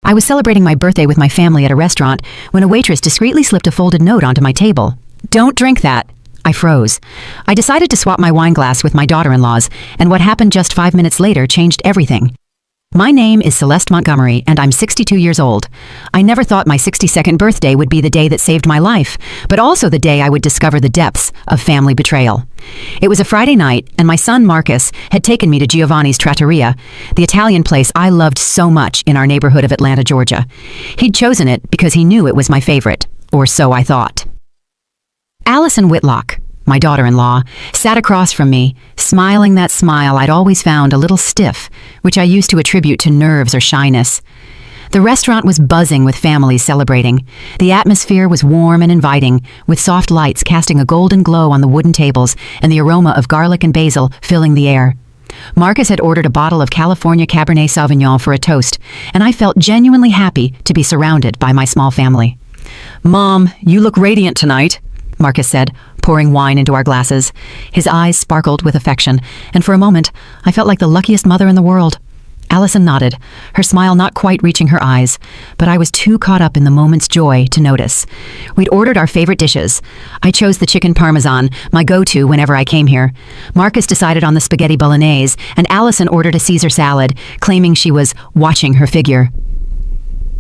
I was celebrating my birthday with my family at a restaurant when a waitress discreetly slipped a folded note onto my table. "Don't drink that." I froze. I decided to swap my wine glass with my daughter-in-law's, and what happened just 5 minutes later changed everything. My name is Celeste Montgomery, and I'm 62 years old. I never thought my 62nd birthday would be the day that saved my life, but also the day I would discover the depths of family betrayal. It was a Friday night, and my son Marcus had taken me to Giovanni's Trattoria, the Italian place I loved so much in our neighborhood of Atlanta, Georgia. He'd chosen it because he knew it was my favorite, or so I thought. Allison Whitlock, my daughter-in-law, sat across from me, smiling that smile I'd always found a little stiff, which I used to attribute to nerves or shyness. The restaurant was buzzing with families celebrating. The atmosphere was warm and inviting, with soft lights casting a golden glow on the wooden tables and the aroma of garlic and basil filling the air. Marcus had ordered a bottle of California Cabernet Sauvignon for a toast, and I felt genuinely happy to be surrounded by my small family. "Mom, you look radiant tonight," Marcus said, pouring wine into our glasses. His eyes sparkled with affection, and for a moment, I felt like the luckiest mother in the world. Allison nodded, her smile not quite reaching her eyes, but I was too caught up in the moment's joy to notice. We'd ordered our favorite dishes. I chose the chicken parmesan, my go-to whenever I came here. Marcus decided on the spaghetti bolognese, and Allison ordered a Caesar salad, claiming she was watching her figure.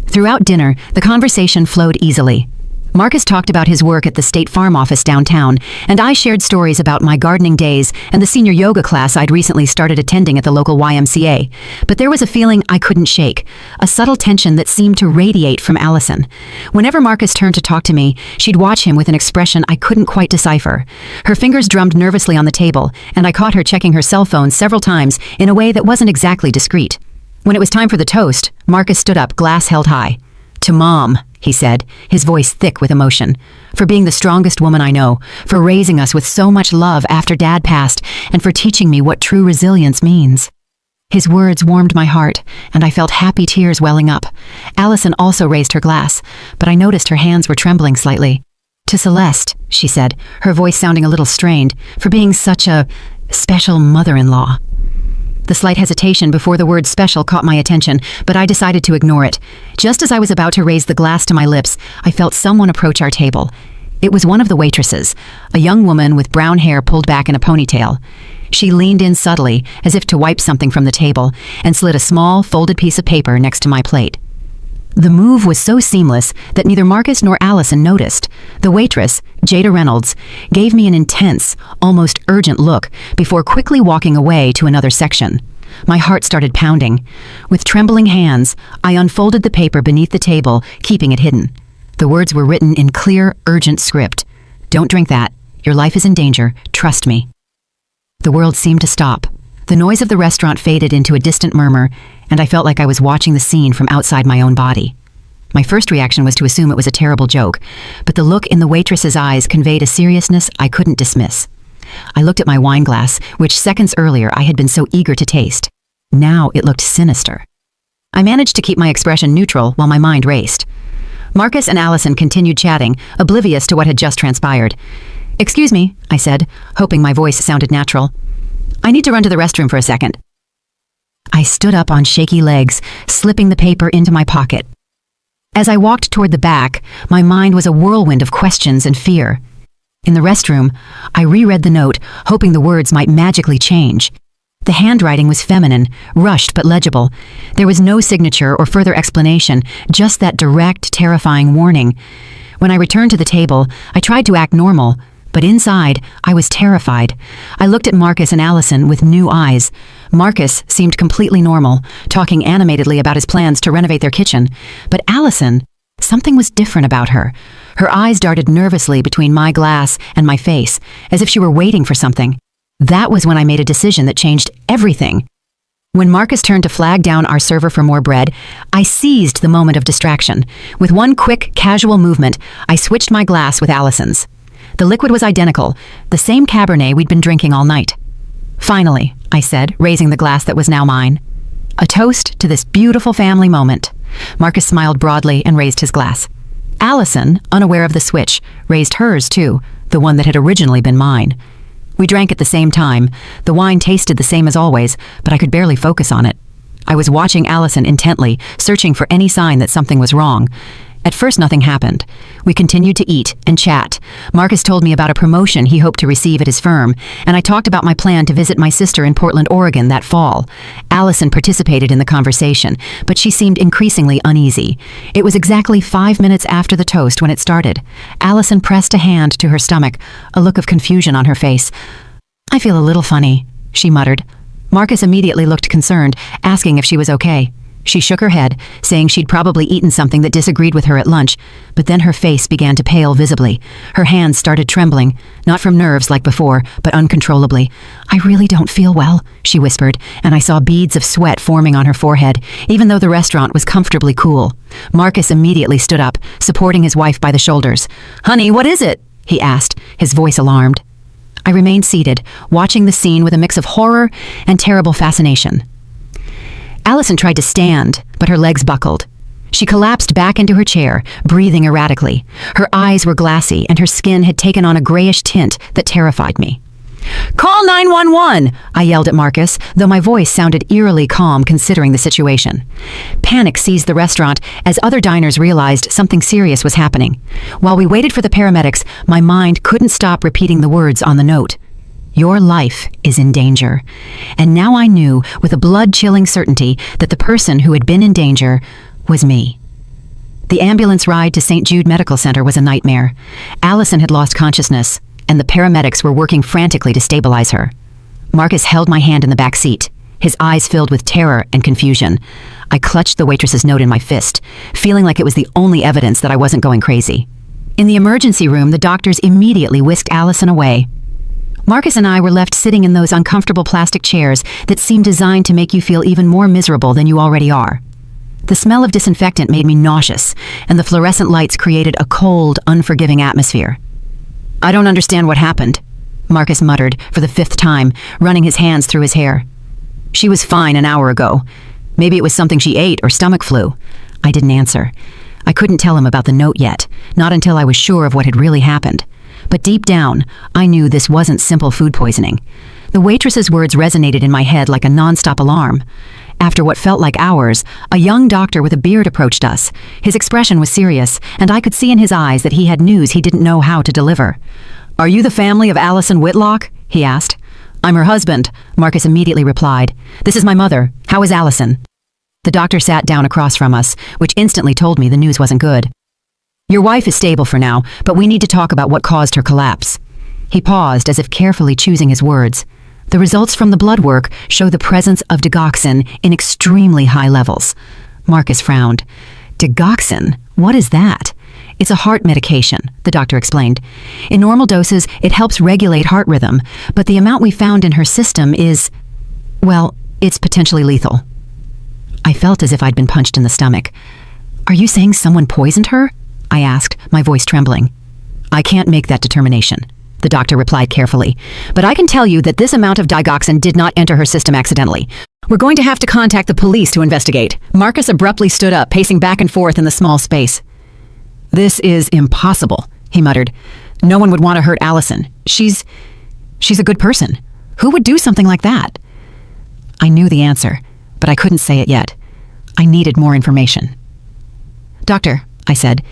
Throughout dinner, the conversation flowed easily. Marcus talked about his work at the State Farm office downtown, and I shared stories about my gardening days and the senior yoga class I'd recently started attending at the local YMCA. But there was a feeling I couldn't shake, a subtle tension that seemed to radiate from Allison. Whenever Marcus turned to talk to me, she'd watch him with an expression I couldn't quite decipher. Her fingers drummed nervously on the table, and I caught her checking her cell phone several times in a way that wasn't exactly discreet. When it was time for the toast, Marcus stood up, glass held high. "To Mom," he said, his voice thick with emotion, "for being the strongest woman I know, for raising us with so much love after Dad passed, and for teaching me what true resilience means." His words warmed my heart, and I felt happy tears welling up. Allison also raised her glass, but I noticed her hands were trembling slightly. "To Celeste," she said, her voice sounding a little strained, "for being such a special mother-in-law." The slight hesitation before the word special caught my attention, but I decided to ignore it. Just as I was about to raise the glass to my lips, I felt someone approach our table. It was one of the waitresses, a young woman with brown hair pulled back in a ponytail. She leaned in subtly, as if to wipe something from the table, and slid a small, folded piece of paper next to my plate. The move was so seamless that neither Marcus nor Allison noticed. The waitress, Jada Reynolds, gave me an intense, almost urgent look before quickly walking away to another section. My heart started pounding. With trembling hands, I unfolded the paper beneath the table, keeping it hidden. The words were written in clear, urgent script. "Don't drink that. Your life is in danger. Trust me." The world seemed to stop. The noise of the restaurant faded into a distant murmur, and I felt like I was watching the scene from outside my own body. My first reaction was to assume it was a terrible joke, but the look in the waitress's eyes conveyed a seriousness I couldn't dismiss. I looked at my wine glass, which seconds earlier I had been so eager to taste. Now it looked sinister. I managed to keep my expression neutral while my mind raced. Marcus and Allison continued chatting, oblivious to what had just transpired. "Excuse me," I said, hoping my voice sounded natural. "I need to run to the restroom for a second." I stood up on shaky legs, slipping the paper into my pocket. As I walked toward the back, my mind was a whirlwind of questions and fear. In the restroom, I reread the note, hoping the words might magically change. The handwriting was feminine, rushed but legible. There was no signature or further explanation, just that direct, terrifying warning. When I returned to the table, I tried to act normal, but inside, I was terrified. I looked at Marcus and Allison with new eyes. Marcus seemed completely normal, talking animatedly about his plans to renovate their kitchen. But Allison, something was different about her. Her eyes darted nervously between my glass and my face, as if she were waiting for something. That was when I made a decision that changed everything. When Marcus turned to flag down our server for more bread, I seized the moment of distraction. With one quick, casual movement, I switched my glass with Allison's. The liquid was identical, the same Cabernet we'd been drinking all night. "Finally," I said, raising the glass that was now mine. "A toast to this beautiful family moment." Marcus smiled broadly and raised his glass. Allison, unaware of the switch, raised hers too, the one that had originally been mine. We drank at the same time. The wine tasted the same as always, but I could barely focus on it. I was watching Allison intently, searching for any sign that something was wrong. At first, nothing happened. We continued to eat and chat. Marcus told me about a promotion he hoped to receive at his firm, and I talked about my plan to visit my sister in Portland, Oregon that fall. Allison participated in the conversation, but she seemed increasingly uneasy. It was exactly 5 minutes after the toast when it started. Allison pressed a hand to her stomach, a look of confusion on her face. "I feel a little funny," she muttered. Marcus immediately looked concerned, asking if she was okay. She shook her head, saying she'd probably eaten something that disagreed with her at lunch, but then her face began to pale visibly. Her hands started trembling, not from nerves like before, but uncontrollably. "I really don't feel well," she whispered, and I saw beads of sweat forming on her forehead, even though the restaurant was comfortably cool. Marcus immediately stood up, supporting his wife by the shoulders. "Honey, what is it?" he asked, his voice alarmed. I remained seated, watching the scene with a mix of horror and terrible fascination. Allison tried to stand, but her legs buckled. She collapsed back into her chair, breathing erratically. Her eyes were glassy, and her skin had taken on a grayish tint that terrified me. "Call 911!" I yelled at Marcus, though my voice sounded eerily calm considering the situation. Panic seized the restaurant as other diners realized something serious was happening. While we waited for the paramedics, my mind couldn't stop repeating the words on the note. Your life is in danger. And now I knew with a blood-chilling certainty that the person who had been in danger was me. The ambulance ride to St. Jude Medical Center was a nightmare. Allison had lost consciousness, and the paramedics were working frantically to stabilize her. Marcus held my hand in the back seat, his eyes filled with terror and confusion. I clutched the waitress's note in my fist, feeling like it was the only evidence that I wasn't going crazy. In the emergency room, the doctors immediately whisked Allison away. Marcus and I were left sitting in those uncomfortable plastic chairs that seemed designed to make you feel even more miserable than you already are. The smell of disinfectant made me nauseous, and the fluorescent lights created a cold, unforgiving atmosphere. "I don't understand what happened," Marcus muttered for the 5th time, running his hands through his hair. "She was fine an hour ago. Maybe it was something she ate or stomach flu." I didn't answer. I couldn't tell him about the note yet, not until I was sure of what had really happened. But deep down, I knew this wasn't simple food poisoning. The waitress's words resonated in my head like a nonstop alarm. After what felt like hours, a young doctor with a beard approached us. His expression was serious, and I could see in his eyes that he had news he didn't know how to deliver. "Are you the family of Allison Whitlock?" he asked. "I'm her husband," Marcus immediately replied. "This is my mother. How is Allison?" The doctor sat down across from us, which instantly told me the news wasn't good. "Your wife is stable for now, but we need to talk about what caused her collapse." He paused as if carefully choosing his words. "The results from the blood work show the presence of digoxin in extremely high levels." Marcus frowned. "Digoxin? What is that?" "It's a heart medication," the doctor explained. "In normal doses, it helps regulate heart rhythm, but the amount we found in her system is, well, it's potentially lethal." I felt as if I'd been punched in the stomach. "Are you saying someone poisoned her?" I asked, my voice trembling. "I can't make that determination," the doctor replied carefully. "But I can tell you that this amount of digoxin did not enter her system accidentally. We're going to have to contact the police to investigate." Marcus abruptly stood up, pacing back and forth in the small space. "This is impossible," he muttered. "No one would want to hurt Allison. She's a good person. Who would do something like that?" I knew the answer, but I couldn't say it yet. I needed more information. "Doctor," I said,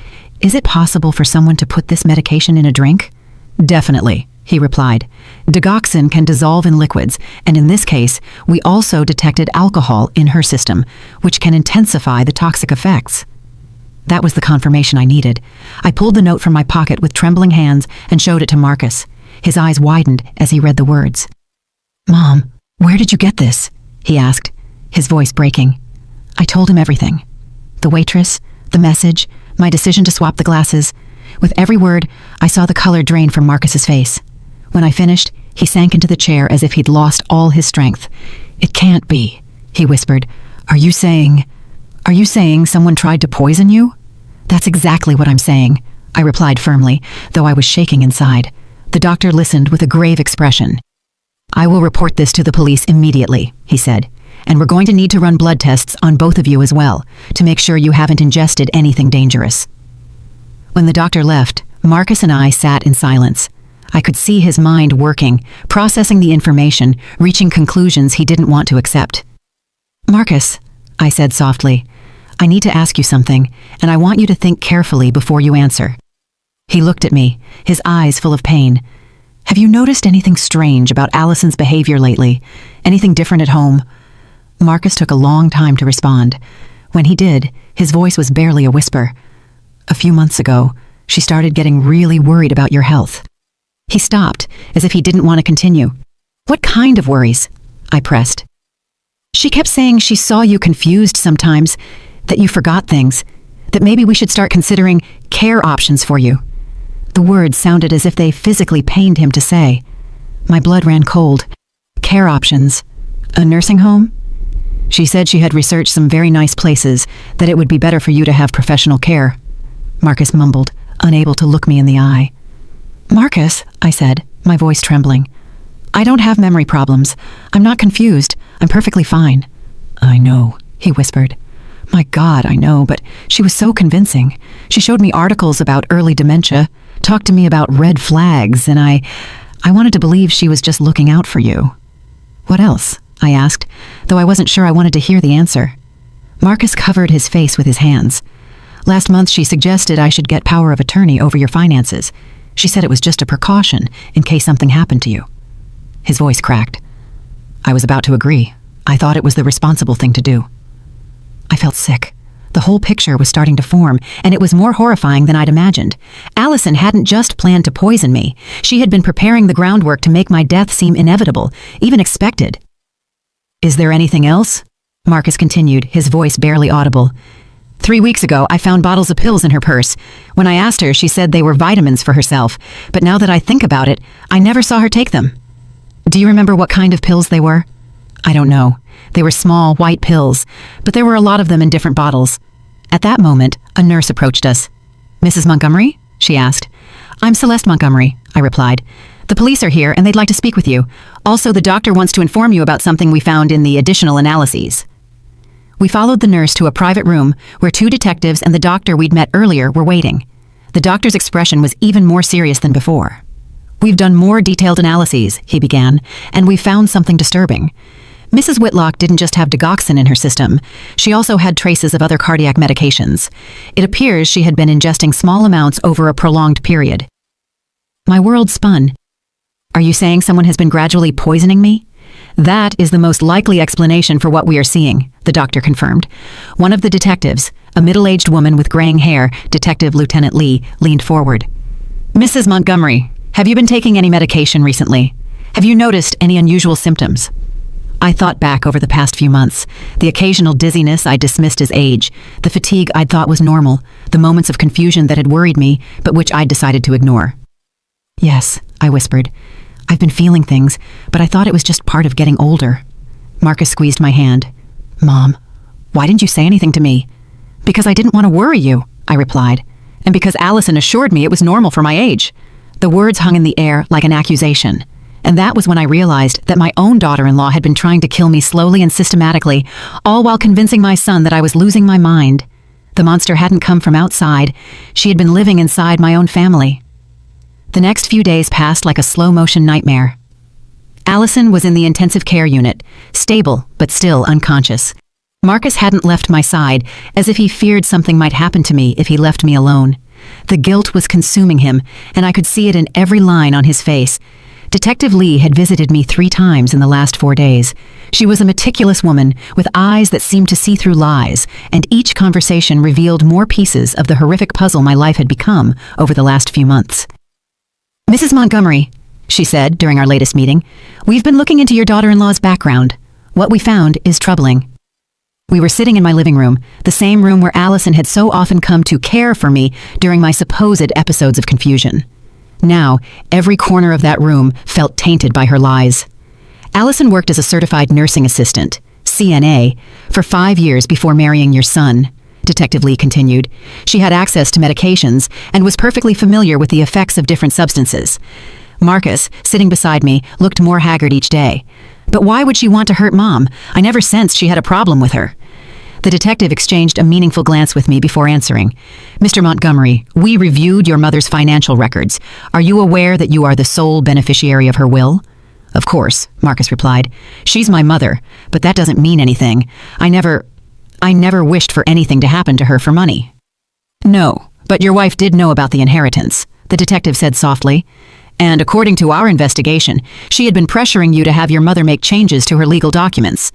"is it possible for someone to put this medication in a drink?" "Definitely," he replied. "Digoxin can dissolve in liquids, and in this case, we also detected alcohol in her system, which can intensify the toxic effects." That was the confirmation I needed. I pulled the note from my pocket with trembling hands and showed it to Marcus. His eyes widened as he read the words. "Mom, where did you get this?" he asked, his voice breaking. I told him everything. The waitress, the message, my decision to swap the glasses. With every word, I saw the color drain from Marcus's face. When I finished, he sank into the chair as if he'd lost all his strength. "It can't be," he whispered. Are you saying someone tried to poison you?" "That's exactly what I'm saying," I replied firmly, though I was shaking inside. The doctor listened with a grave expression. "I will report this to the police immediately," he said. "And we're going to need to run blood tests on both of you as well, to make sure you haven't ingested anything dangerous." When the doctor left, Marcus and I sat in silence. I could see his mind working, processing the information, reaching conclusions he didn't want to accept. "Marcus," I said softly. I need to ask you something, and I want you to think carefully before you answer. He looked at me, his eyes full of pain. Have you noticed anything strange about Allison's behavior lately? Anything different at home? Marcus took a long time to respond. When he did, his voice was barely a whisper. A few months ago, she started getting really worried about your health. He stopped, as if he didn't want to continue. What kind of worries? I pressed. She kept saying she saw you confused sometimes, that you forgot things, that maybe we should start considering care options for you. The words sounded as if they physically pained him to say. My blood ran cold. Care options? A nursing home? She said she had researched some very nice places, that it would be better for you to have professional care. Marcus mumbled, unable to look me in the eye. Marcus, I said, my voice trembling. I don't have memory problems. I'm not confused. I'm perfectly fine. I know, he whispered. My God, I know, but she was so convincing. She showed me articles about early dementia, talked to me about red flags, and I wanted to believe she was just looking out for you. What else? I asked, though I wasn't sure I wanted to hear the answer. Marcus covered his face with his hands. Last month she suggested I should get power of attorney over your finances. She said it was just a precaution in case something happened to you. His voice cracked. I was about to agree. I thought it was the responsible thing to do. I felt sick. The whole picture was starting to form, and it was more horrifying than I'd imagined. Allison hadn't just planned to poison me. She had been preparing the groundwork to make my death seem inevitable, even expected. Is there anything else? Marcus continued, his voice barely audible. 3 weeks ago, I found bottles of pills in her purse. When I asked her, she said they were vitamins for herself, but now that I think about it, I never saw her take them. Do you remember what kind of pills they were? I don't know. They were small, white pills, but there were a lot of them in different bottles. At that moment, a nurse approached us. Mrs. Montgomery? She asked. I'm Celeste Montgomery, I replied. The police are here and they'd like to speak with you. Also, the doctor wants to inform you about something we found in the additional analyses. We followed the nurse to a private room where 2 detectives and the doctor we'd met earlier were waiting. The doctor's expression was even more serious than before. We've done more detailed analyses, he began, and we found something disturbing. Mrs. Whitlock didn't just have digoxin in her system. She also had traces of other cardiac medications. It appears she had been ingesting small amounts over a prolonged period. My world spun. Are you saying someone has been gradually poisoning me? That is the most likely explanation for what we are seeing, the doctor confirmed. One of the detectives, a middle-aged woman with graying hair, Detective Lieutenant Lee, leaned forward. Mrs. Montgomery, have you been taking any medication recently? Have you noticed any unusual symptoms? I thought back over the past few months. The occasional dizziness I dismissed as age, the fatigue I'd thought was normal, the moments of confusion that had worried me, but which I'd decided to ignore. Yes, I whispered. I've been feeling things, but I thought it was just part of getting older. Marcus squeezed my hand. Mom, why didn't you say anything to me? Because I didn't want to worry you, I replied, and because Allison assured me it was normal for my age. The words hung in the air like an accusation. And that was when I realized that my own daughter-in-law had been trying to kill me slowly and systematically, all while convincing my son that I was losing my mind. The monster hadn't come from outside. She had been living inside my own family. The next few days passed like a slow-motion nightmare. Allison was in the intensive care unit, stable but still unconscious. Marcus hadn't left my side, as if he feared something might happen to me if he left me alone. The guilt was consuming him, and I could see it in every line on his face. Detective Lee had visited me 3 times in the last 4 days. She was a meticulous woman with eyes that seemed to see through lies, and each conversation revealed more pieces of the horrific puzzle my life had become over the last few months. Mrs. Montgomery, she said during our latest meeting, we've been looking into your daughter-in-law's background. What we found is troubling. We were sitting in my living room, the same room where Allison had so often come to care for me during my supposed episodes of confusion. Now, every corner of that room felt tainted by her lies. Allison worked as a certified nursing assistant, CNA, for 5 years before marrying your son, Detective Lee continued. She had access to medications and was perfectly familiar with the effects of different substances. Marcus, sitting beside me, looked more haggard each day. But why would she want to hurt Mom? I never sensed she had a problem with her. The detective exchanged a meaningful glance with me before answering. Mr. Montgomery, we reviewed your mother's financial records. Are you aware that you are the sole beneficiary of her will? Of course, Marcus replied. She's my mother, but that doesn't mean anything. I never... I never wished for anything to happen to her for money. No, but your wife did know about the inheritance, the detective said softly. And according to our investigation, she had been pressuring you to have your mother make changes to her legal documents.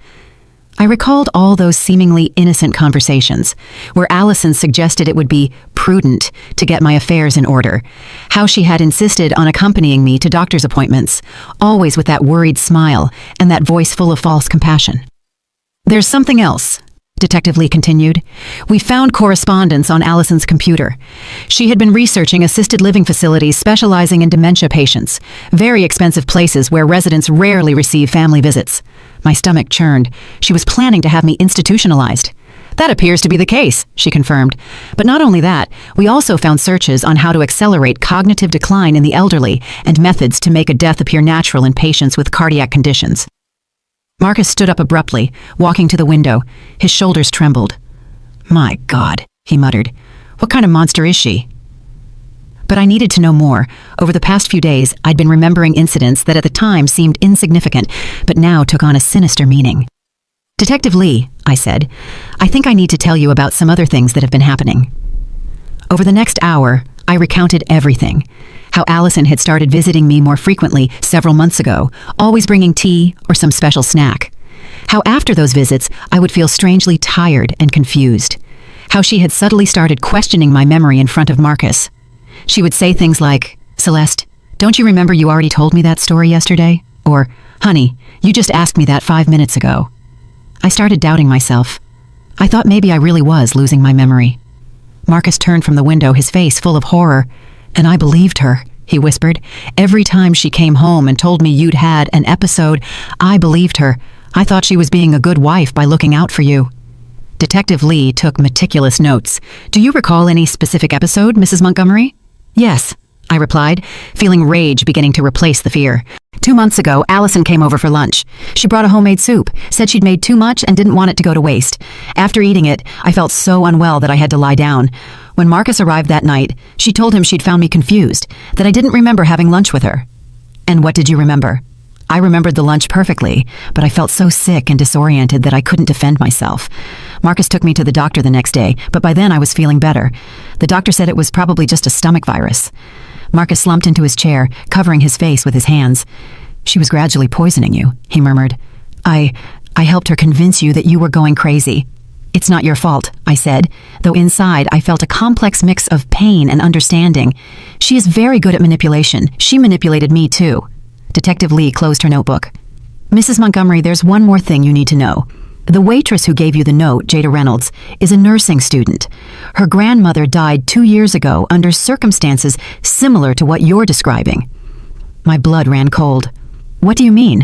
I recalled all those seemingly innocent conversations, where Allison suggested it would be prudent to get my affairs in order, how she had insisted on accompanying me to doctor's appointments, always with that worried smile and that voice full of false compassion. There's something else, Detective Lee continued. We found correspondence on Allison's computer. She had been researching assisted living facilities specializing in dementia patients, very expensive places where residents rarely receive family visits. My stomach churned. She was planning to have me institutionalized. That appears to be the case, she confirmed. But not only that, we also found searches on how to accelerate cognitive decline in the elderly and methods to make a death appear natural in patients with cardiac conditions. Marcus stood up abruptly, walking to the window. His shoulders trembled. My God, he muttered. What kind of monster is she? But I needed to know more. Over the past few days, I'd been remembering incidents that at the time seemed insignificant, but now took on a sinister meaning. Detective Lee, I said, I think I need to tell you about some other things that have been happening. Over the next hour, I recounted everything. How Allison had started visiting me more frequently several months ago, always bringing tea or some special snack. How after those visits, I would feel strangely tired and confused. How she had subtly started questioning my memory in front of Marcus. She would say things like, Celeste, don't you remember you already told me that story yesterday? Or, honey, you just asked me that 5 minutes ago. I started doubting myself. I thought maybe I really was losing my memory. Marcus turned from the window, his face full of horror. And I believed her, he whispered. Every time she came home and told me you'd had an episode, I believed her. I thought she was being a good wife by looking out for you. Detective Lee took meticulous notes. Do you recall any specific episode, Mrs. Montgomery? Yes, I replied, feeling rage beginning to replace the fear. 2 months ago, Allison came over for lunch. She brought a homemade soup, said she'd made too much and didn't want it to go to waste. After eating it, I felt so unwell that I had to lie down. When Marcus arrived that night, she told him she'd found me confused, that I didn't remember having lunch with her. And what did you remember? I remembered the lunch perfectly, but I felt so sick and disoriented that I couldn't defend myself. Marcus took me to the doctor the next day, but by then I was feeling better. The doctor said it was probably just a stomach virus. Marcus slumped into his chair, covering his face with his hands. She was gradually poisoning you, he murmured. I helped her convince you that you were going crazy. It's not your fault, I said, though inside I felt a complex mix of pain and understanding. She is very good at manipulation. She manipulated me too. Detective Lee closed her notebook. Mrs. Montgomery, there's one more thing you need to know. The waitress who gave you the note, Jada Reynolds, is a nursing student. Her grandmother died 2 years ago under circumstances similar to what you're describing. My blood ran cold. What do you mean?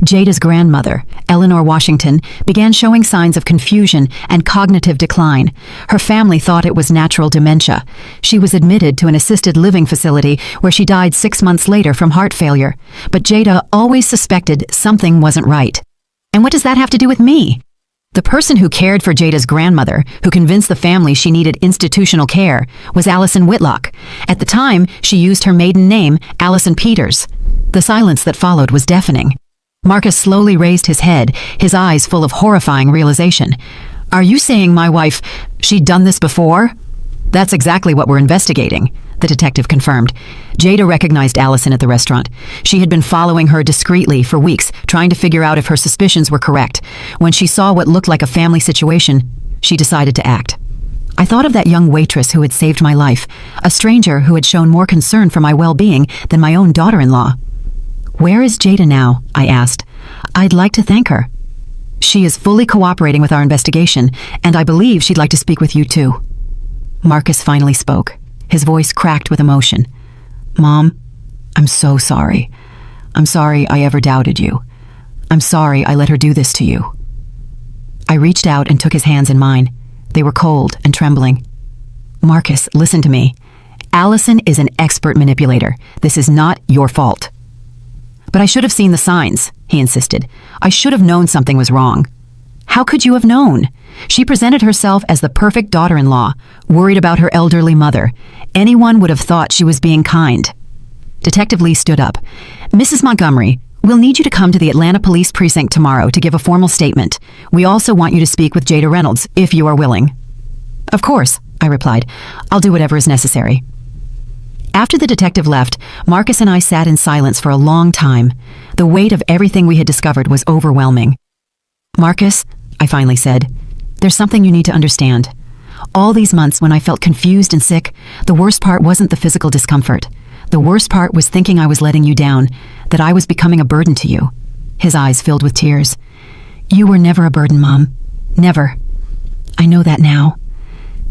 Jada's grandmother, Eleanor Washington, began showing signs of confusion and cognitive decline. Her family thought it was natural dementia. She was admitted to an assisted living facility where she died 6 months later from heart failure. But Jada always suspected something wasn't right. And what does that have to do with me? The person who cared for Jada's grandmother, who convinced the family she needed institutional care, was Allison Whitlock. At the time, she used her maiden name, Allison Peters. The silence that followed was deafening. Marcus slowly raised his head, his eyes full of horrifying realization. Are you saying my wife, she'd done this before? That's exactly what we're investigating, the detective confirmed. Jada recognized Allison at the restaurant. She had been following her discreetly for weeks, trying to figure out if her suspicions were correct. When she saw what looked like a family situation, she decided to act. I thought of that young waitress who had saved my life, a stranger who had shown more concern for my well-being than my own daughter-in-law. Where is Jada now? I asked. I'd like to thank her. She is fully cooperating with our investigation, and I believe she'd like to speak with you too. Marcus finally spoke. His voice cracked with emotion. Mom, I'm so sorry. I'm sorry I ever doubted you. I'm sorry I let her do this to you. I reached out and took his hands in mine. They were cold and trembling. Marcus, listen to me. Allison is an expert manipulator. This is not your fault. But I should have seen the signs, he insisted. I should have known something was wrong. How could you have known? She presented herself as the perfect daughter-in-law, worried about her elderly mother. Anyone would have thought she was being kind. Detective Lee stood up. Mrs. Montgomery, We'll need you to come to the Atlanta Police Precinct tomorrow to give a formal statement. We also want you to speak with Jada Reynolds, if you are willing." "Of course," I replied. "I'll do whatever is necessary." After the detective left, Marcus and I sat in silence for a long time. The weight of everything we had discovered was overwhelming. "Marcus," I finally said, "there's something you need to understand. All these months when I felt confused and sick, the worst part wasn't the physical discomfort. The worst part was thinking I was letting you down, that I was becoming a burden to you." His eyes filled with tears. "You were never a burden, Mom. Never. I know that now.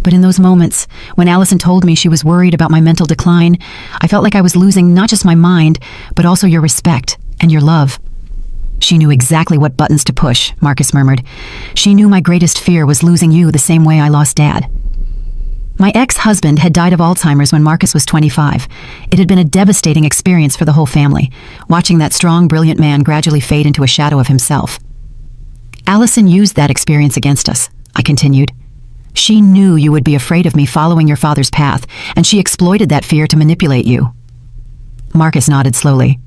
But in those moments, when Allison told me she was worried about my mental decline, I felt like I was losing not just my mind, but also your respect and your love." "She knew exactly what buttons to push," Marcus murmured. "She knew my greatest fear was losing you the same way I lost Dad." My ex-husband had died of Alzheimer's when Marcus was 25. It had been a devastating experience for the whole family, watching that strong, brilliant man gradually fade into a shadow of himself. "Allison used that experience against us," I continued. "She knew you would be afraid of me following your father's path, and she exploited that fear to manipulate you." Marcus nodded slowly.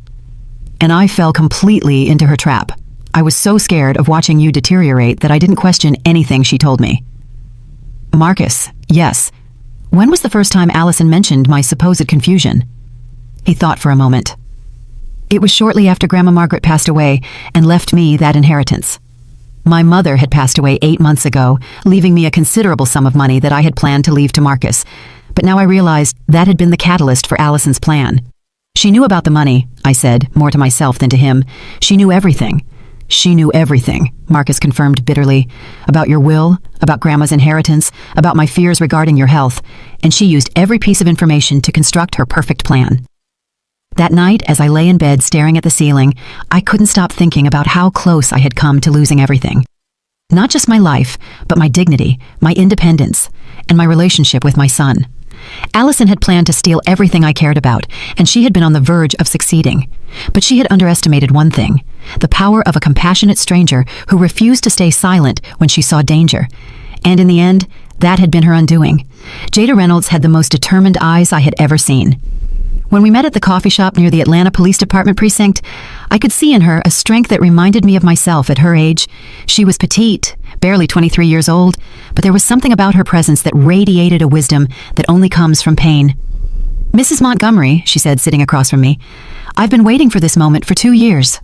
"And I fell completely into her trap. I was so scared of watching you deteriorate that I didn't question anything she told me." "Marcus, yes. When was the first time Allison mentioned my supposed confusion?" He thought for a moment. "It was shortly after Grandma Margaret passed away and left me that inheritance. My mother had passed away 8 months ago, leaving me a considerable sum of money that I had planned to leave to Marcus. But now I realized that had been the catalyst for Allison's plan. She knew about the money," I said, more to myself than to him. "She knew everything." "She knew everything," Marcus confirmed bitterly. "About your will, about Grandma's inheritance, about my fears regarding your health, and she used every piece of information to construct her perfect plan." That night, as I lay in bed staring at the ceiling, I couldn't stop thinking about how close I had come to losing everything. Not just my life, but my dignity, my independence, and my relationship with my son. Allison had planned to steal everything I cared about, and she had been on the verge of succeeding. But she had underestimated one thing: the power of a compassionate stranger who refused to stay silent when she saw danger. And in the end, that had been her undoing. Jada Reynolds had the most determined eyes I had ever seen. When we met at the coffee shop near the Atlanta Police Department precinct, I could see in her a strength that reminded me of myself at her age. She was petite, barely 23 years old, but there was something about her presence that radiated a wisdom that only comes from pain. "Mrs. Montgomery," she said, sitting across from me, "I've been waiting for this moment for 2 years.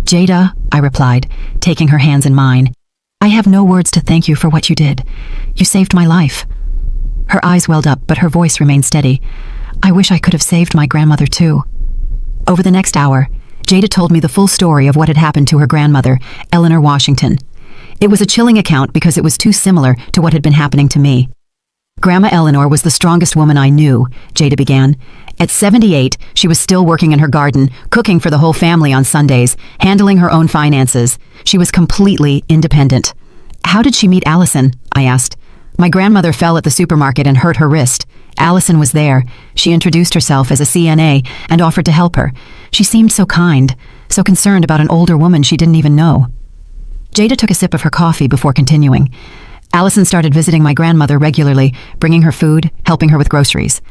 "Jada," I replied, taking her hands in mine, "I have no words to thank you for what you did. You saved my life." Her eyes welled up, but her voice remained steady. "I wish I could have saved my grandmother too." Over the next hour, Jada told me the full story of what had happened to her grandmother, Eleanor Washington. It was a chilling account because it was too similar to what had been happening to me. "Grandma Eleanor was the strongest woman I knew," Jada began. "At 78, she was still working in her garden, cooking for the whole family on Sundays, handling her own finances. She was completely independent." "How did she meet Allison?" I asked. "My grandmother fell at the supermarket and hurt her wrist. Allison was there. She introduced herself as a CNA and offered to help her. She seemed so kind, so concerned about an older woman she didn't even know." Jada took a sip of her coffee before continuing. "Allison started visiting my grandmother regularly, bringing her food, helping her with groceries.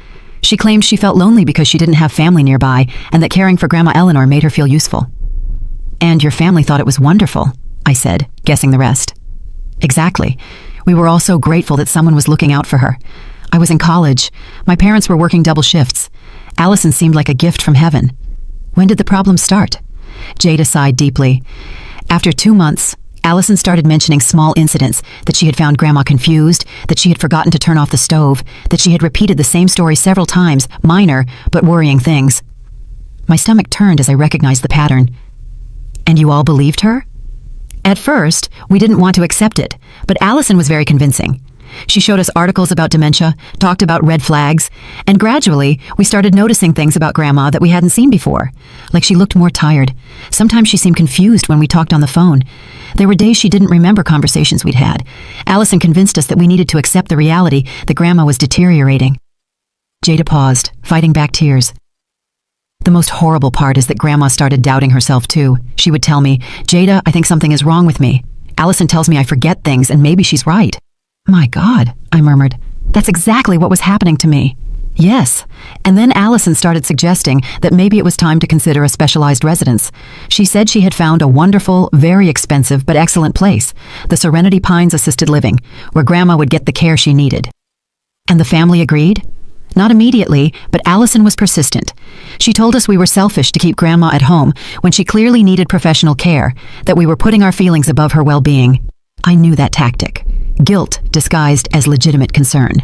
She claimed she felt lonely because she didn't have family nearby and that caring for Grandma Eleanor made her feel useful." "And your family thought it was wonderful," I said, guessing the rest. "Exactly. We were all so grateful that someone was looking out for her. I was in college. My parents were working double shifts. Allison seemed like a gift from heaven." "When did the problem start?" Jada sighed deeply. "After 2 months, Allison started mentioning small incidents, that she had found Grandma confused, that she had forgotten to turn off the stove, that she had repeated the same story several times, minor but worrying things." My stomach turned as I recognized the pattern. "And you all believed her?" "At first, we didn't want to accept it, but Allison was very convincing. She showed us articles about dementia, talked about red flags, and gradually, we started noticing things about Grandma that we hadn't seen before. Like she looked more tired. Sometimes she seemed confused when we talked on the phone. There were days she didn't remember conversations we'd had. Allison convinced us that we needed to accept the reality that Grandma was deteriorating." Jada paused, fighting back tears. "The most horrible part is that Grandma started doubting herself too. She would tell me, 'Jada, I think something is wrong with me. Allison tells me I forget things and maybe she's right.'" "My God," I murmured. "That's exactly what was happening to me." Yes, and then Allison started suggesting that maybe it was time to consider a specialized residence. She said she had found a wonderful, very expensive, but excellent place, the Serenity Pines Assisted Living, where Grandma would get the care she needed. And the family agreed? Not immediately, but Allison was persistent. She told us we were selfish to keep Grandma at home when she clearly needed professional care, that we were putting our feelings above her well-being. I knew that tactic. Guilt disguised as legitimate concern.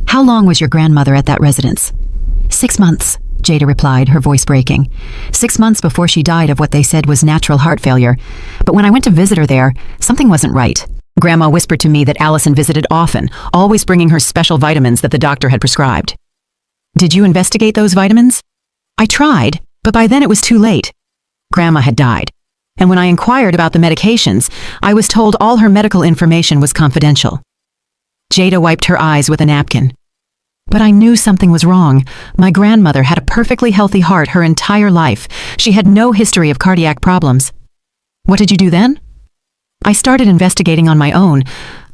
How long was your grandmother at that residence? 6 months, Jada replied, her voice breaking. 6 months before she died of what they said was natural heart failure. But when I went to visit her there, something wasn't right. Grandma whispered to me that Allison visited often, always bringing her special vitamins that the doctor had prescribed. Did you investigate those vitamins? I tried, but by then it was too late. Grandma had died. And when I inquired about the medications, I was told all her medical information was confidential. Jada wiped her eyes with a napkin. But I knew something was wrong. My grandmother had a perfectly healthy heart her entire life. She had no history of cardiac problems. What did you do then? I started investigating on my own.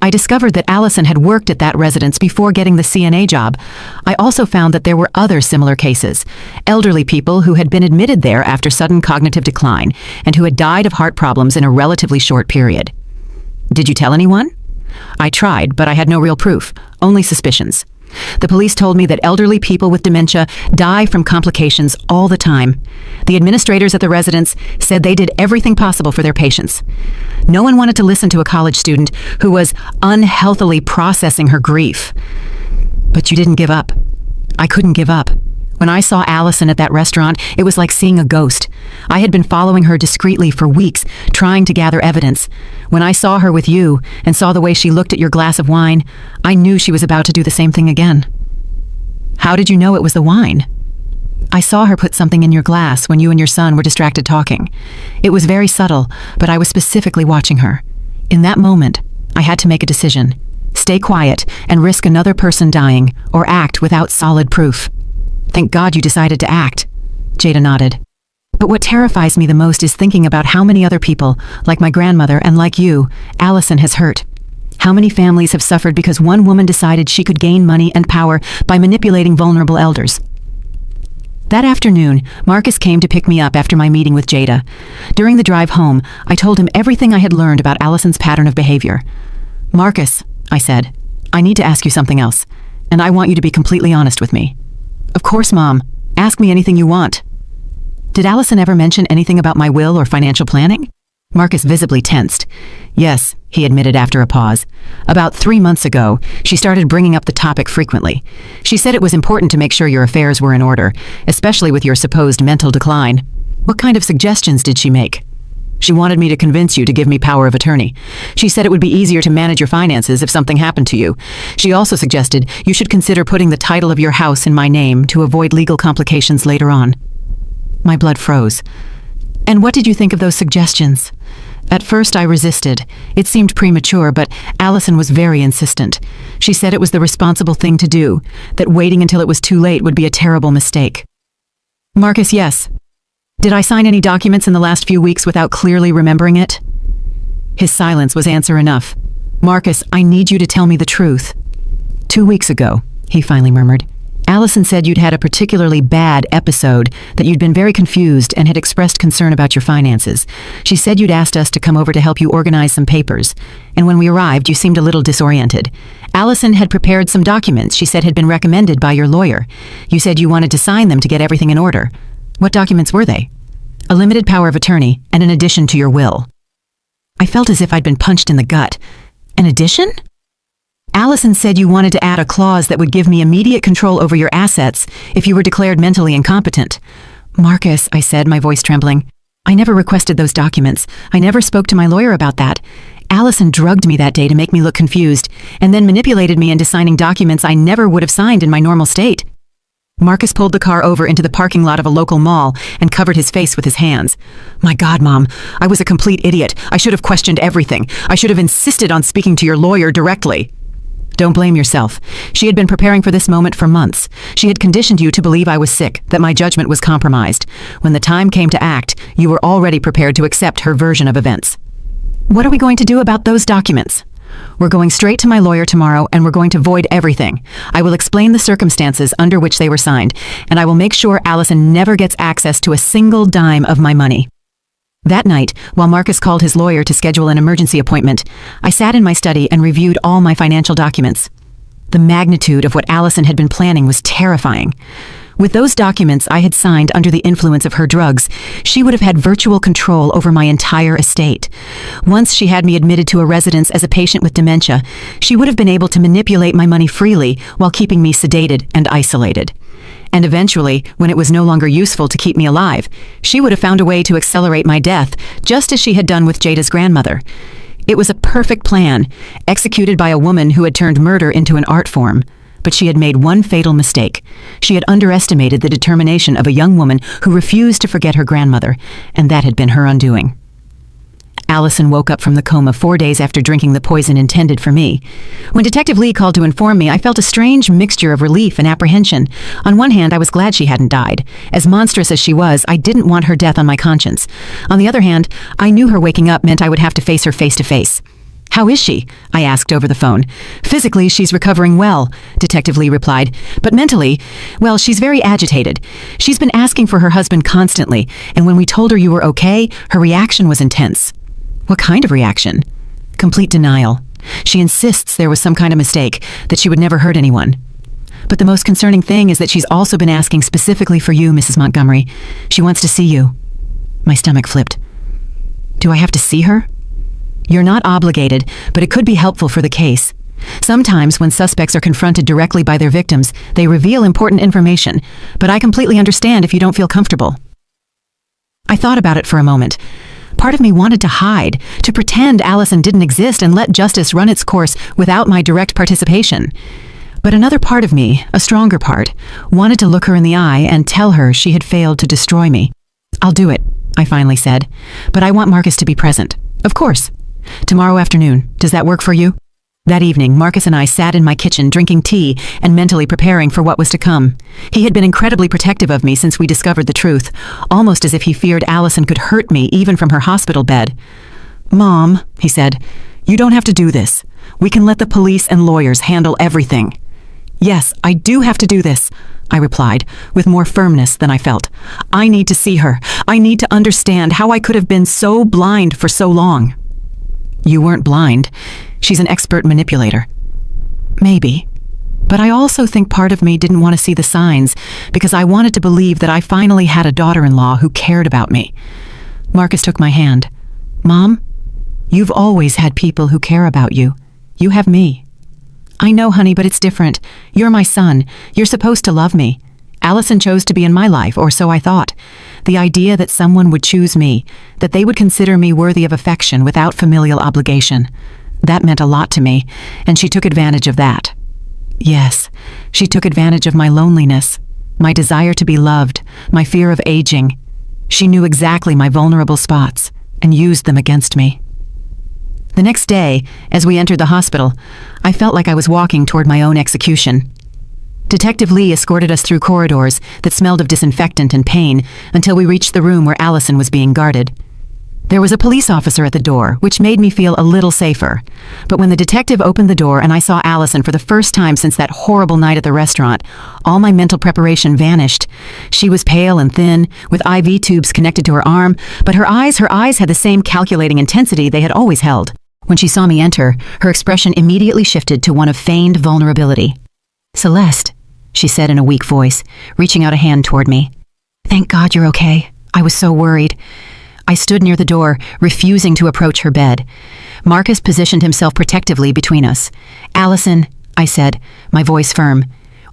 I discovered that Allison had worked at that residence before getting the CNA job. I also found that there were other similar cases. Elderly people who had been admitted there after sudden cognitive decline and who had died of heart problems in a relatively short period. Did you tell anyone? I tried, but I had no real proof, only suspicions. The police told me that elderly people with dementia die from complications all the time. The administrators at the residence said they did everything possible for their patients. No one wanted to listen to a college student who was unhealthily processing her grief. But you didn't give up. I couldn't give up. When I saw Allison at that restaurant, it was like seeing a ghost. I had been following her discreetly for weeks, trying to gather evidence. When I saw her with you and saw the way she looked at your glass of wine, I knew she was about to do the same thing again. How did you know it was the wine? I saw her put something in your glass when you and your son were distracted talking. It was very subtle, but I was specifically watching her. In that moment, I had to make a decision. Stay quiet and risk another person dying, or act without solid proof. Thank God you decided to act. Jada nodded. But what terrifies me the most is thinking about how many other people, like my grandmother and like you, Allison has hurt. How many families have suffered because one woman decided she could gain money and power by manipulating vulnerable elders. That afternoon, Marcus came to pick me up after my meeting with Jada. During the drive home, I told him everything I had learned about Allison's pattern of behavior. Marcus, I said, I need to ask you something else, and I want you to be completely honest with me. Of course, Mom. Ask me anything you want. Did Allison ever mention anything about my will or financial planning? Marcus visibly tensed. Yes, he admitted after a pause. About 3 months ago, she started bringing up the topic frequently. She said it was important to make sure your affairs were in order, especially with your supposed mental decline. What kind of suggestions did she make? She wanted me to convince you to give me power of attorney. She said it would be easier to manage your finances if something happened to you. She also suggested you should consider putting the title of your house in my name to avoid legal complications later on. My blood froze. And what did you think of those suggestions? At first I resisted. It seemed premature, but Allison was very insistent. She said it was the responsible thing to do, that waiting until it was too late would be a terrible mistake. Marcus, yes. Did I sign any documents in the last few weeks without clearly remembering it? His silence was answer enough. Marcus, I need you to tell me the truth. 2 weeks ago, he finally murmured, Allison said you'd had a particularly bad episode, that you'd been very confused and had expressed concern about your finances. She said you'd asked us to come over to help you organize some papers, and when we arrived, you seemed a little disoriented. Allison had prepared some documents she said had been recommended by your lawyer. You said you wanted to sign them to get everything in order. What documents were they? A limited power of attorney and an addition to your will. I felt as if I'd been punched in the gut. An addition? Allison said you wanted to add a clause that would give me immediate control over your assets if you were declared mentally incompetent. Marcus, I said, my voice trembling, I never requested those documents. I never spoke to my lawyer about that. Allison drugged me that day to make me look confused, and then manipulated me into signing documents I never would have signed in my normal state. Marcus pulled the car over into the parking lot of a local mall and covered his face with his hands. My God, Mom, I was a complete idiot. I should have questioned everything. I should have insisted on speaking to your lawyer directly. Don't blame yourself. She had been preparing for this moment for months. She had conditioned you to believe I was sick, that my judgment was compromised. When the time came to act, you were already prepared to accept her version of events. What are we going to do about those documents? We're going straight to my lawyer tomorrow, and we're going to void everything. I will explain the circumstances under which they were signed, and I will make sure Allison never gets access to a single dime of my money." That night, while Marcus called his lawyer to schedule an emergency appointment, I sat in my study and reviewed all my financial documents. The magnitude of what Allison had been planning was terrifying. With those documents I had signed under the influence of her drugs, she would have had virtual control over my entire estate. Once she had me admitted to a residence as a patient with dementia, she would have been able to manipulate my money freely while keeping me sedated and isolated. And eventually, when it was no longer useful to keep me alive, she would have found a way to accelerate my death, just as she had done with Jada's grandmother. It was a perfect plan, executed by a woman who had turned murder into an art form. But she had made one fatal mistake. She had underestimated the determination of a young woman who refused to forget her grandmother, and that had been her undoing. Allison woke up from the coma 4 days after drinking the poison intended for me. When Detective Lee called to inform me, I felt a strange mixture of relief and apprehension. On one hand, I was glad she hadn't died. As monstrous as she was, I didn't want her death on my conscience. On the other hand, I knew her waking up meant I would have to face her face to face. "How is she?" I asked over the phone. "Physically, she's recovering well," Detective Lee replied. "But mentally, well, she's very agitated. She's been asking for her husband constantly, and when we told her you were okay, her reaction was intense." "What kind of reaction?" "Complete denial. She insists there was some kind of mistake, that she would never hurt anyone. But the most concerning thing is that she's also been asking specifically for you, Mrs. Montgomery. She wants to see you." My stomach flipped. "Do I have to see her?" "You're not obligated, but it could be helpful for the case. Sometimes when suspects are confronted directly by their victims, they reveal important information, but I completely understand if you don't feel comfortable." I thought about it for a moment. Part of me wanted to hide, to pretend Allison didn't exist and let justice run its course without my direct participation. But another part of me, a stronger part, wanted to look her in the eye and tell her she had failed to destroy me. "I'll do it," I finally said, "but I want Marcus to be present." "Of course. Tomorrow afternoon. Does that work for you?" That evening, Marcus and I sat in my kitchen drinking tea and mentally preparing for what was to come. He had been incredibly protective of me since we discovered the truth, almost as if he feared Allison could hurt me even from her hospital bed. "Mom," he said, "you don't have to do this. We can let the police and lawyers handle everything." "Yes, I do have to do this," I replied, with more firmness than I felt. "I need to see her. I need to understand how I could have been so blind for so long." "You weren't blind. She's an expert manipulator." "Maybe. But I also think part of me didn't want to see the signs because I wanted to believe that I finally had a daughter-in-law who cared about me." Marcus took my hand. "Mom, you've always had people who care about you. You have me." "I know, honey, but it's different. You're my son. You're supposed to love me. Allison chose to be in my life, or so I thought. The idea that someone would choose me, that they would consider me worthy of affection without familial obligation, that meant a lot to me, and she took advantage of that. Yes, she took advantage of my loneliness, my desire to be loved, my fear of aging. She knew exactly my vulnerable spots and used them against me. The next day, as we entered the hospital, I felt like I was walking toward my own execution. Detective Lee escorted us through corridors that smelled of disinfectant and pain until we reached the room where Allison was being guarded. There was a police officer at the door, which made me feel a little safer. But when the detective opened the door and I saw Allison for the first time since that horrible night at the restaurant, all my mental preparation vanished. She was pale and thin, with IV tubes connected to her arm, but her eyes had the same calculating intensity they had always held. When she saw me enter, her expression immediately shifted to one of feigned vulnerability. "Celeste," she said in a weak voice, reaching out a hand toward me. "Thank God you're okay. I was so worried." I stood near the door, refusing to approach her bed. Marcus positioned himself protectively between us. "Allison," I said, my voice firm,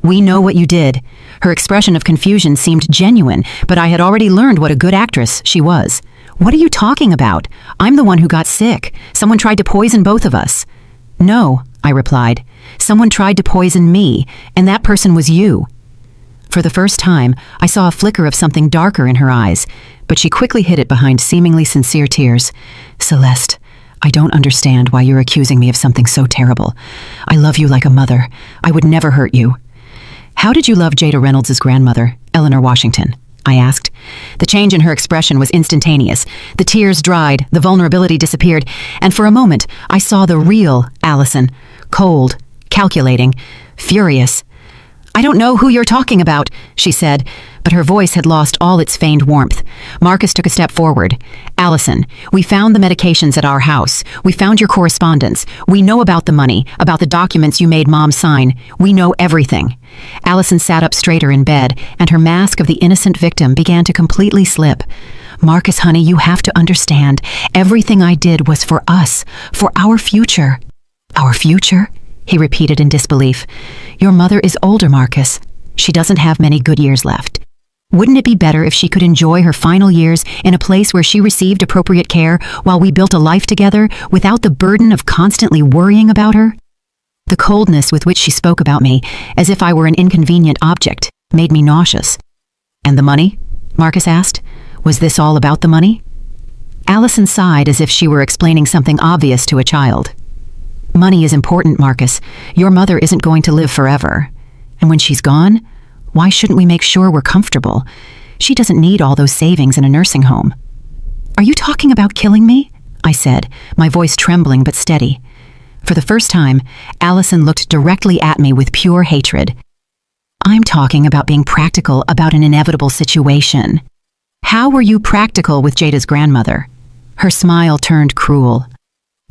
"we know what you did." Her expression of confusion seemed genuine, but I had already learned what a good actress she was. "What are you talking about? I'm the one who got sick. Someone tried to poison both of us." "No," I replied. "Someone tried to poison me, and that person was you." For the first time, I saw a flicker of something darker in her eyes, but she quickly hid it behind seemingly sincere tears. "Celeste, I don't understand why you're accusing me of something so terrible. I love you like a mother. I would never hurt you." "How did you love Jada Reynolds' grandmother, Eleanor Washington?" I asked. The change in her expression was instantaneous. The tears dried, the vulnerability disappeared, and for a moment I saw the real Allison, cold, calculating, furious. "I don't know who you're talking about," she said, but her voice had lost all its feigned warmth. Marcus took a step forward. "Allison, we found the medications at our house. We found your correspondence. We know about the money, about the documents you made Mom sign. We know everything." Allison sat up straighter in bed, and her mask of the innocent victim began to completely slip. "Marcus, honey, you have to understand. Everything I did was for us, for our future." "Our future?" he repeated in disbelief. "Your mother is older, Marcus. She doesn't have many good years left. Wouldn't it be better if she could enjoy her final years in a place where she received appropriate care while we built a life together without the burden of constantly worrying about her?" The coldness with which she spoke about me, as if I were an inconvenient object, made me nauseous. "And the money?" Marcus asked. "Was this all about the money?" Allison sighed as if she were explaining something obvious to a child. "Money is important, Marcus. Your mother isn't going to live forever. And when she's gone, why shouldn't we make sure we're comfortable? She doesn't need all those savings in a nursing home." "Are you talking about killing me?" I said, my voice trembling but steady. For the first time, Allison looked directly at me with pure hatred. "I'm talking about being practical about an inevitable situation." "How were you practical with Jada's grandmother?" Her smile turned cruel.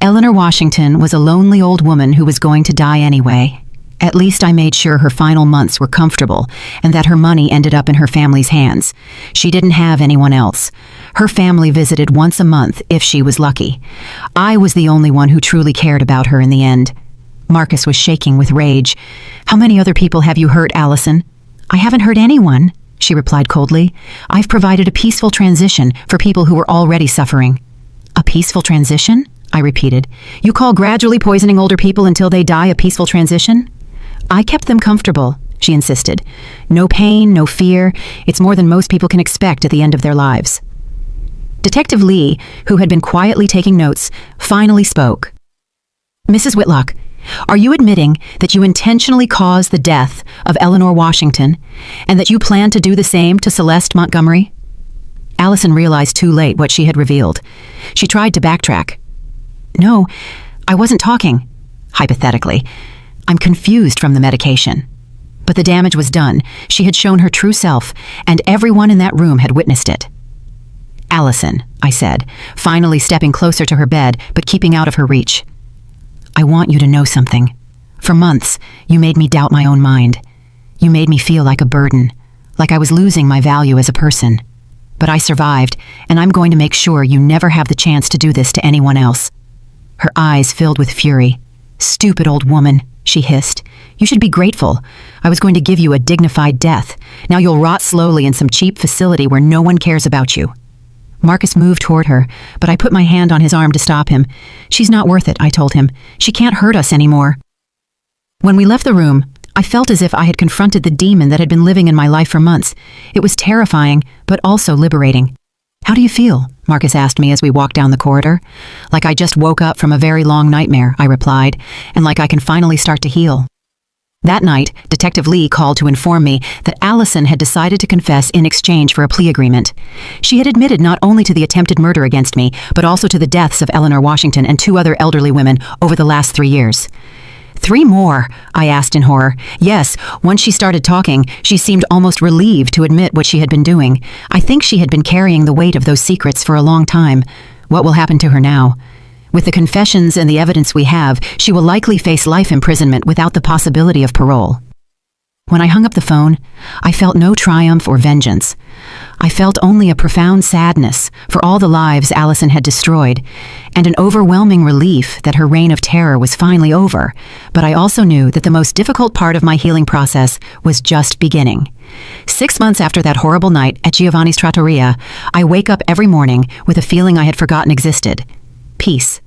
Eleanor Washington was a lonely old woman who was going to die anyway. At least I made sure her final months were comfortable and that her money ended up in her family's hands. She didn't have anyone else. Her family visited once a month if she was lucky. I was the only one who truly cared about her in the end. Marcus was shaking with rage. "How many other people have you hurt, Allison?" "I haven't hurt anyone," she replied coldly. "I've provided a peaceful transition for people who were already suffering." "A peaceful transition?" I repeated. "You call gradually poisoning older people until they die a peaceful transition?" "I kept them comfortable," she insisted. "No pain, no fear. It's more than most people can expect at the end of their lives." Detective Lee, who had been quietly taking notes, finally spoke. "Mrs. Whitlock, are you admitting that you intentionally caused the death of Eleanor Washington and that you plan to do the same to Celeste Montgomery?" Allison realized too late what she had revealed. She tried to backtrack. "No, I wasn't talking. Hypothetically. I'm confused from the medication." But the damage was done. She had shown her true self, and everyone in that room had witnessed it. "Allison," I said, finally stepping closer to her bed, but keeping out of her reach. "I want you to know something. For months, you made me doubt my own mind. You made me feel like a burden, like I was losing my value as a person. But I survived, and I'm going to make sure you never have the chance to do this to anyone else." Her eyes filled with fury. "Stupid old woman," she hissed. "You should be grateful. I was going to give you a dignified death. Now you'll rot slowly in some cheap facility where no one cares about you." Marcus moved toward her, but I put my hand on his arm to stop him. "She's not worth it," I told him. "She can't hurt us anymore." When we left the room, I felt as if I had confronted the demon that had been living in my life for months. It was terrifying, but also liberating. "How do you feel?" Marcus asked me as we walked down the corridor. "Like I just woke up from a very long nightmare," I replied, "and like I can finally start to heal." That night, Detective Lee called to inform me that Allison had decided to confess in exchange for a plea agreement. She had admitted not only to the attempted murder against me, but also to the deaths of Eleanor Washington and 2 other elderly women over the last 3 years. 3 more? I asked in horror. Yes, once she started talking, she seemed almost relieved to admit what she had been doing. I think she had been carrying the weight of those secrets for a long time. What will happen to her now? With the confessions and the evidence we have, she will likely face life imprisonment without the possibility of parole. When I hung up the phone, I felt no triumph or vengeance. I felt only a profound sadness for all the lives Allison had destroyed, and an overwhelming relief that her reign of terror was finally over. But I also knew that the most difficult part of my healing process was just beginning. 6 months after that horrible night at Giovanni's Trattoria, I wake up every morning with a feeling I had forgotten existed. Peace.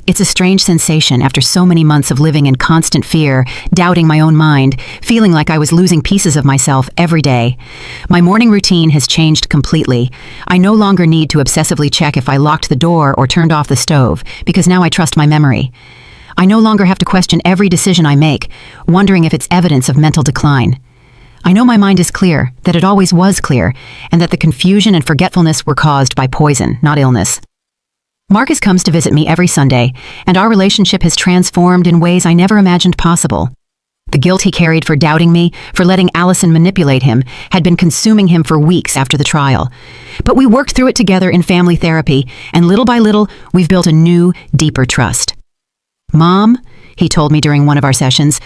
It's a strange sensation after so many months of living in constant fear, doubting my own mind, feeling like I was losing pieces of myself every day. My morning routine has changed completely. I no longer need to obsessively check if I locked the door or turned off the stove, because now I trust my memory. I no longer have to question every decision I make, wondering if it's evidence of mental decline. I know my mind is clear, that it always was clear, and that the confusion and forgetfulness were caused by poison, not illness. Marcus comes to visit me every Sunday, and our relationship has transformed in ways I never imagined possible. The guilt he carried for doubting me, for letting Allison manipulate him, had been consuming him for weeks after the trial. But we worked through it together in family therapy, and little by little, we've built a new, deeper trust. "Mom," he told me during one of our sessions,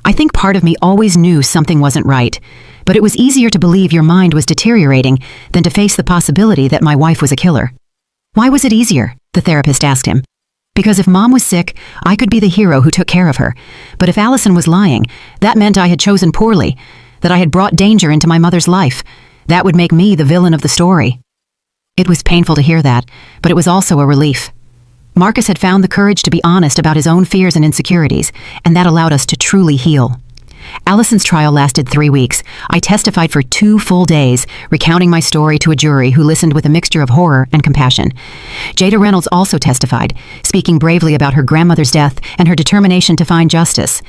"I think part of me always knew something wasn't right, but it was easier to believe your mind was deteriorating than to face the possibility that my wife was a killer." "Why was it easier?" the therapist asked him. "Because if Mom was sick, I could be the hero who took care of her. But if Allison was lying, that meant I had chosen poorly, that I had brought danger into my mother's life. That would make me the villain of the story." It was painful to hear that, but it was also a relief. Marcus had found the courage to be honest about his own fears and insecurities, and that allowed us to truly heal. Allison's trial lasted 3 weeks. I testified for 2 full days, recounting my story to a jury who listened with a mixture of horror and compassion. Jada Reynolds also testified, speaking bravely about her grandmother's death and her determination to find justice.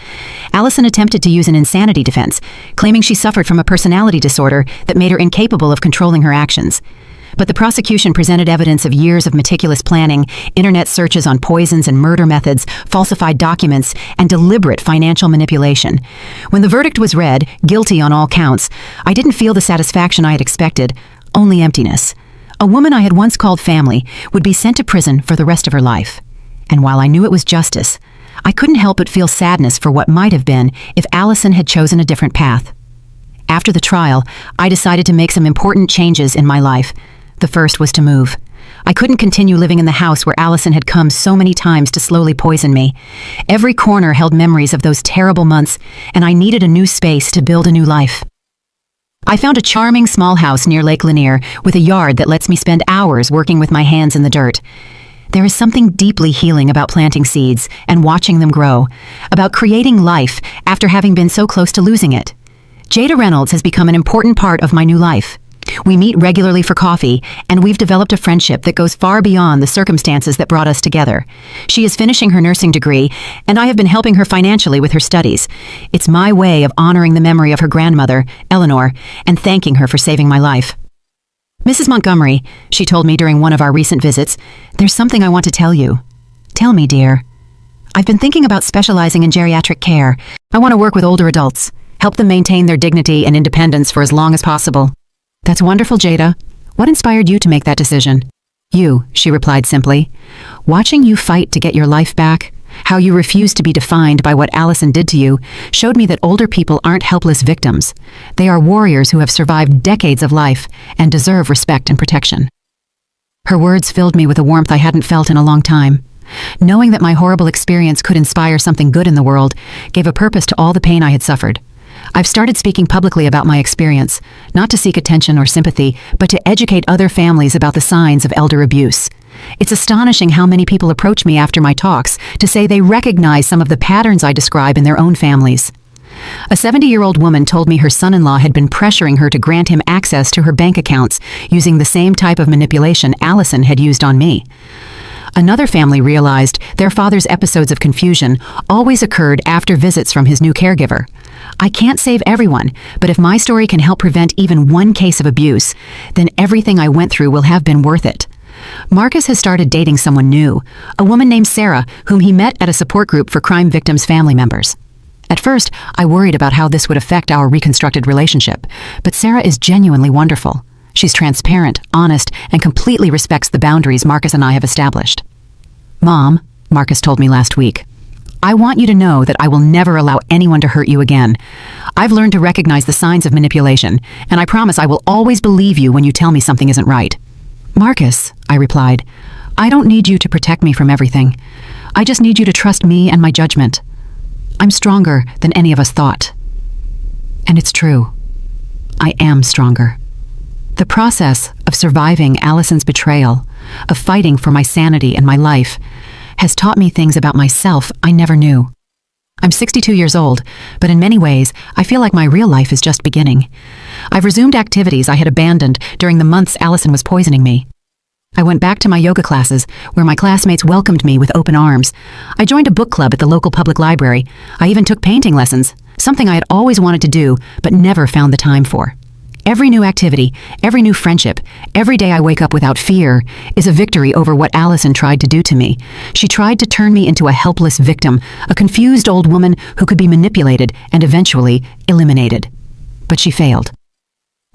Allison attempted to use an insanity defense, claiming she suffered from a personality disorder that made her incapable of controlling her actions. But the prosecution presented evidence of years of meticulous planning, internet searches on poisons and murder methods, falsified documents, and deliberate financial manipulation. When the verdict was read, guilty on all counts, I didn't feel the satisfaction I had expected, only emptiness. A woman I had once called family would be sent to prison for the rest of her life. And while I knew it was justice, I couldn't help but feel sadness for what might have been if Allison had chosen a different path. After the trial, I decided to make some important changes in my life. The first was to move. I couldn't continue living in the house where Allison had come so many times to slowly poison me. Every corner held memories of those terrible months, and I needed a new space to build a new life. I found a charming small house near Lake Lanier with a yard that lets me spend hours working with my hands in the dirt. There is something deeply healing about planting seeds and watching them grow, about creating life after having been so close to losing it. Jada Reynolds has become an important part of my new life. We meet regularly for coffee, and we've developed a friendship that goes far beyond the circumstances that brought us together. She is finishing her nursing degree, and I have been helping her financially with her studies. It's my way of honoring the memory of her grandmother, Eleanor, and thanking her for saving my life. "Mrs. Montgomery," she told me during one of our recent visits, "there's something I want to tell you." "Tell me, dear." "I've been thinking about specializing in geriatric care. I want to work with older adults, help them maintain their dignity and independence for as long as possible." "That's wonderful, Jada. What inspired you to make that decision?" "You," she replied simply. "Watching you fight to get your life back, how you refused to be defined by what Allison did to you, showed me that older people aren't helpless victims. They are warriors who have survived decades of life and deserve respect and protection." Her words filled me with a warmth I hadn't felt in a long time. Knowing that my horrible experience could inspire something good in the world gave a purpose to all the pain I had suffered. I've started speaking publicly about my experience, not to seek attention or sympathy, but to educate other families about the signs of elder abuse. It's astonishing how many people approach me after my talks to say they recognize some of the patterns I describe in their own families. A 70-year-old woman told me her son-in-law had been pressuring her to grant him access to her bank accounts using the same type of manipulation Allison had used on me. Another family realized their father's episodes of confusion always occurred after visits from his new caregiver. I can't save everyone, but if my story can help prevent even one case of abuse, then everything I went through will have been worth it. Marcus has started dating someone new, a woman named Sarah, whom he met at a support group for crime victims' family members. At first, I worried about how this would affect our reconstructed relationship, but Sarah is genuinely wonderful. She's transparent, honest, and completely respects the boundaries Marcus and I have established. "Mom," Marcus told me last week, "I want you to know that I will never allow anyone to hurt you again. I've learned to recognize the signs of manipulation, and I promise I will always believe you when you tell me something isn't right." "Marcus," I replied, "I don't need you to protect me from everything. I just need you to trust me and my judgment. I'm stronger than any of us thought." And it's true. I am stronger. The process of surviving Allison's betrayal, of fighting for my sanity and my life, has taught me things about myself I never knew. I'm 62 years old, but in many ways, I feel like my real life is just beginning. I've resumed activities I had abandoned during the months Allison was poisoning me. I went back to my yoga classes, where my classmates welcomed me with open arms. I joined a book club at the local public library. I even took painting lessons. something I had always wanted to do but never found the time for. Every new activity, every new friendship, every day I wake up without fear is a victory over what Allison tried to do to me. She tried to turn me into a helpless victim, a confused old woman who could be manipulated and eventually eliminated. But she failed.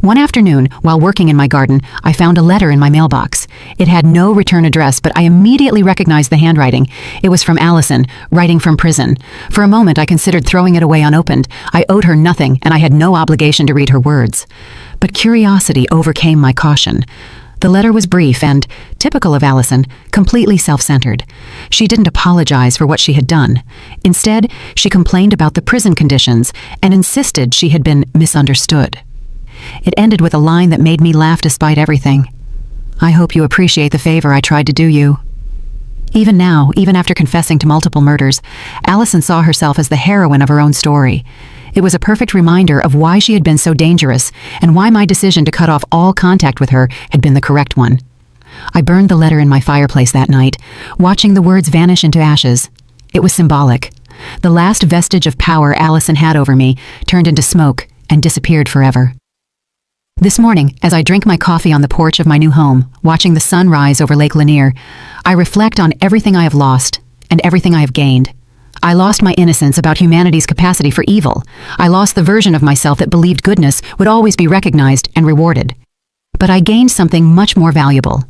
One afternoon, while working in my garden, I found a letter in my mailbox. It had no return address, but I immediately recognized the handwriting. It was from Allison, writing from prison. For a moment, I considered throwing it away unopened. I owed her nothing, and I had no obligation to read her words. But curiosity overcame my caution. The letter was brief and, typical of Allison, completely self-centered. She didn't apologize for what she had done. Instead, she complained about the prison conditions and insisted she had been misunderstood. It ended with a line that made me laugh despite everything. "I hope you appreciate the favor I tried to do you." Even now, even after confessing to multiple murders, Allison saw herself as the heroine of her own story. It was a perfect reminder of why she had been so dangerous and why my decision to cut off all contact with her had been the correct one. I burned the letter in my fireplace that night, watching the words vanish into ashes. It was symbolic. The last vestige of power Allison had over me turned into smoke and disappeared forever. This morning, as I drink my coffee on the porch of my new home, watching the sun rise over Lake Lanier, I reflect on everything I have lost and everything I have gained. I lost my innocence about humanity's capacity for evil. I lost the version of myself that believed goodness would always be recognized and rewarded. But I gained something much more valuable.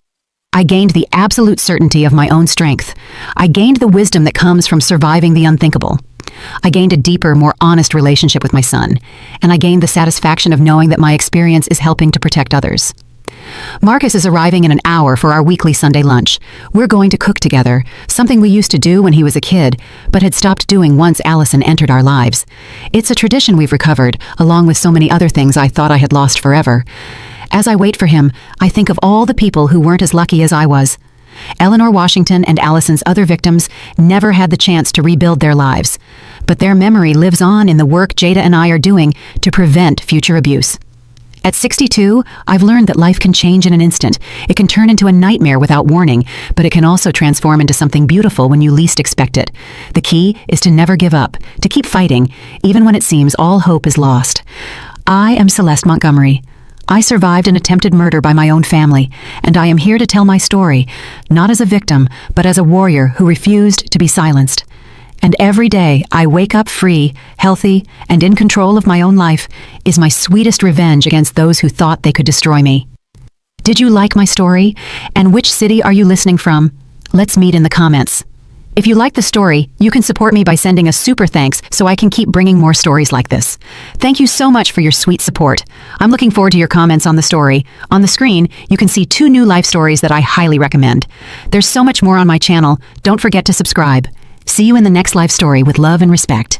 I gained the absolute certainty of my own strength. I gained the wisdom that comes from surviving the unthinkable. I gained a deeper, more honest relationship with my son, and I gained the satisfaction of knowing that my experience is helping to protect others. Marcus is arriving in an hour for our weekly Sunday lunch. We're going to cook together, something we used to do when he was a kid, but had stopped doing once Allison entered our lives. It's a tradition we've recovered, along with so many other things I thought I had lost forever. As I wait for him, I think of all the people who weren't as lucky as I was. Eleanor Washington and Allison's other victims never had the chance to rebuild their lives, but their memory lives on in the work Jada and I are doing to prevent future abuse. At 62, I've learned that life can change in an instant. It can turn into a nightmare without warning, but it can also transform into something beautiful when you least expect it. The key is to never give up, to keep fighting, even when it seems all hope is lost. I am Celeste Montgomery. I survived an attempted murder by my own family, and I am here to tell my story, not as a victim, but as a warrior who refused to be silenced. And every day I wake up free, healthy, and in control of my own life is my sweetest revenge against those who thought they could destroy me. Did you like my story? And which city are you listening from? Let's meet in the comments. If you like the story, you can support me by sending a super thanks so I can keep bringing more stories like this. Thank you so much for your sweet support. I'm looking forward to your comments on the story. On the screen, you can see 2 new life stories that I highly recommend. There's so much more on my channel. Don't forget to subscribe. See you in the next life story with love and respect.